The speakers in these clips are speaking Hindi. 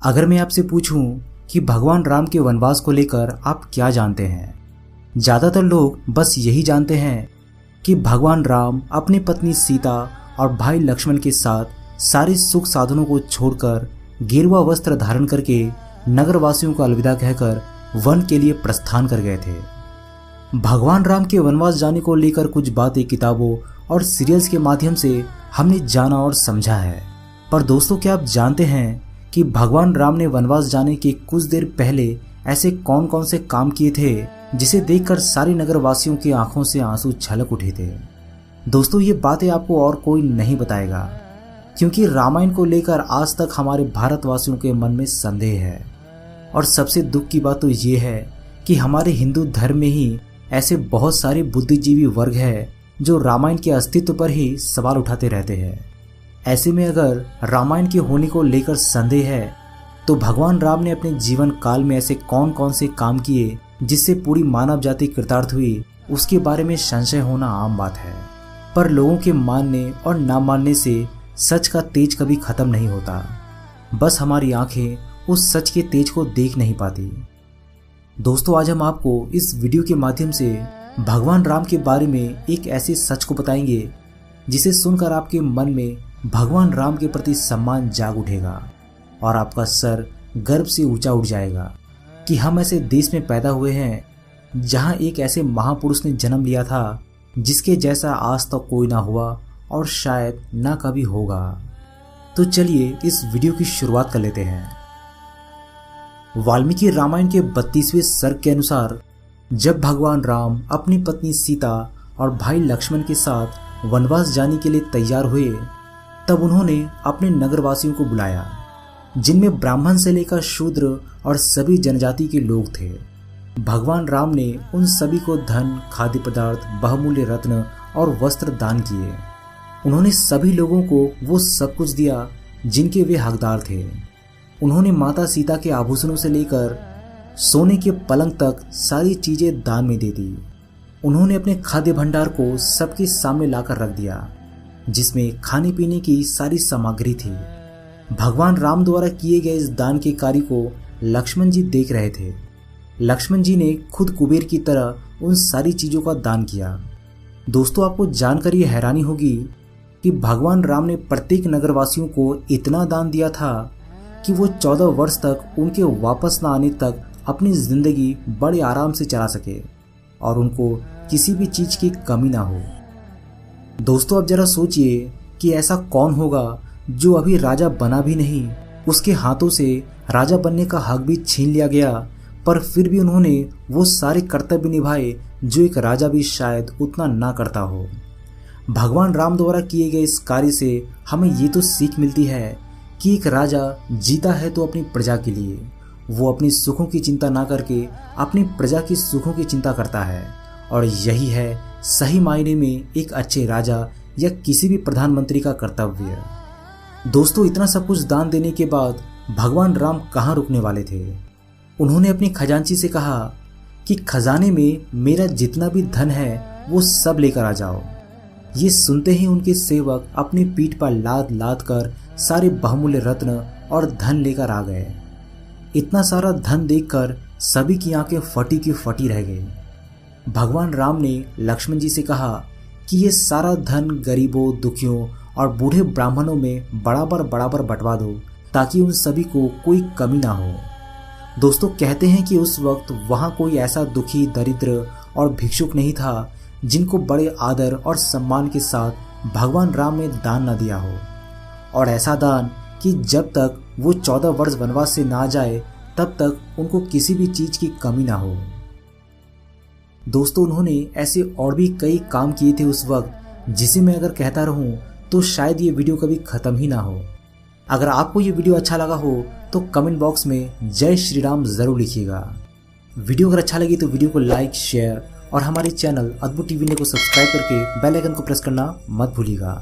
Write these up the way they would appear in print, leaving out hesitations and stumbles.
अगर मैं आपसे पूछूं कि भगवान राम के वनवास को लेकर आप क्या जानते हैं, ज़्यादातर लोग बस यही जानते हैं कि भगवान राम अपनी पत्नी सीता और भाई लक्ष्मण के साथ सारे सुख साधनों को छोड़कर गेरुआ वस्त्र धारण करके नगरवासियों को अलविदा कहकर वन के लिए प्रस्थान कर गए थे। भगवान राम के वनवास जाने को लेकर कुछ बातें किताबों और सीरियल्स के माध्यम से हमने जाना और समझा है, पर दोस्तों क्या आप जानते हैं कि भगवान राम ने वनवास जाने के कुछ देर पहले ऐसे कौन कौन से काम किए थे जिसे देखकर सारे नगरवासियों की आंखों से आंसू छलक उठे थे। दोस्तों ये बातें आपको और कोई नहीं बताएगा, क्योंकि रामायण को लेकर आज तक हमारे भारतवासियों के मन में संदेह है। और सबसे दुख की बात तो ये है कि हमारे हिंदू धर्म में ही ऐसे बहुत सारे बुद्धिजीवी वर्ग है जो रामायण के अस्तित्व पर ही सवाल उठाते रहते हैं। ऐसे में अगर रामायण के होने को लेकर संदेह है तो भगवान राम ने अपने जीवन काल में ऐसे कौन कौन से काम किए जिससे पूरी मानव जाति कृतार्थ हुई, उसके बारे में संशय होना आम बात है। पर लोगों के मानने और ना मानने से सच का तेज कभी खत्म नहीं होता, बस हमारी आंखें उस सच के तेज को देख नहीं पाती। दोस्तों आज हम आपको इस वीडियो के माध्यम से भगवान राम के बारे में एक ऐसे सच को बताएंगे जिसे सुनकर आपके मन में भगवान राम के प्रति सम्मान जाग उठेगा और आपका सर गर्व से ऊंचा उठ जाएगा कि हम ऐसे देश में पैदा हुए हैं जहां एक ऐसे महापुरुष ने जन्म लिया था जिसके जैसा आज तक कोई ना हुआ और शायद ना कभी होगा। तो चलिए इस वीडियो की शुरुआत कर लेते हैं। वाल्मीकि रामायण के 32वें सर्ग के अनुसार जब भगवान राम अपनी पत्नी सीता और भाई लक्ष्मण के साथ वनवास जाने के लिए तैयार हुए, तब उन्होंने अपने नगरवासियों को बुलाया, जिनमें ब्राह्मण से लेकर शूद्र और सभी जनजाति के लोग थे। भगवान राम ने उन सभी को धन, खाद्य पदार्थ, बहुमूल्य रत्न और वस्त्र दान किए। उन्होंने सभी लोगों को वो सब कुछ दिया जिनके वे हकदार थे। उन्होंने माता सीता के आभूषणों से लेकर सोने के पलंग तक सारी चीजें दान में दे दी। उन्होंने अपने खाद्य भंडार को सबके सामने लाकर रख दिया, जिसमें खाने पीने की सारी सामग्री थी। भगवान राम द्वारा किए गए इस दान के कार्य को लक्ष्मण जी देख रहे थे। लक्ष्मण जी ने खुद कुबेर की तरह उन सारी चीजों का दान किया। दोस्तों आपको जानकर यह हैरानी होगी कि भगवान राम ने प्रत्येक नगरवासियों को इतना दान दिया था कि वो 14 वर्ष तक उनके वापस न आने तक अपनी जिंदगी बड़े आराम से चला सके और उनको किसी भी चीज की कमी ना हो। दोस्तों अब जरा सोचिए कि ऐसा कौन होगा जो अभी राजा बना भी नहीं, उसके हाथों से राजा बनने का हक भी छीन लिया गया, पर फिर भी उन्होंने वो सारे कर्तव्य निभाए जो एक राजा भी शायद उतना ना करता हो। भगवान राम द्वारा किए गए इस कार्य से हमें ये तो सीख मिलती है कि एक राजा जीता है तो अपनी प्रजा के लिए, वो अपनी सुखों की चिंता ना करके अपनी प्रजा की सुखों की चिंता करता है। और यही है सही मायने में एक अच्छे राजा या किसी भी प्रधानमंत्री का कर्तव्य। दोस्तों इतना सब कुछ दान देने के बाद भगवान राम कहाँ रुकने वाले थे। उन्होंने अपनी खजांची से कहा कि खजाने में मेरा जितना भी धन है वो सब लेकर आ जाओ। ये सुनते ही उनके सेवक अपनी पीठ पर लाद लाद कर सारे बहुमूल्य रत्न और धन लेकर आ गए। इतना सारा धन देखकर सभी की आंखें फटी की फटी रह गई। भगवान राम ने लक्ष्मण जी से कहा कि ये सारा धन गरीबों, दुखियों और बूढ़े ब्राह्मणों में बराबर बराबर बंटवा दो ताकि उन सभी को कोई कमी ना हो। दोस्तों कहते हैं कि उस वक्त वहाँ कोई ऐसा दुखी, दरिद्र और भिक्षुक नहीं था जिनको बड़े आदर और सम्मान के साथ भगवान राम ने दान न दिया हो, और ऐसा दान कि जब तक वो 14 वर्ष वनवास से ना जाए तब तक उनको किसी भी चीज की कमी ना हो। दोस्तों उन्होंने ऐसे और भी कई काम किए थे उस वक्त, जिसे मैं अगर कहता रहूं तो शायद ये वीडियो कभी खत्म ही ना हो। अगर आपको ये वीडियो अच्छा लगा हो तो कमेंट बॉक्स में जय श्री राम जरूर लिखिएगा। वीडियो अगर अच्छा लगी तो वीडियो को लाइक, शेयर और हमारे चैनल अद्भुत टीवी ने को सब्सक्राइब करके बेल आइकन को प्रेस करना मत भूलिएगा।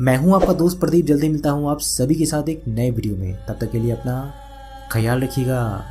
मैं हूं आपका दोस्त प्रदीप, जल्दी मिलता हूं आप सभी के साथ एक नए वीडियो में। तब तक के लिए अपना ख्याल रखिएगा।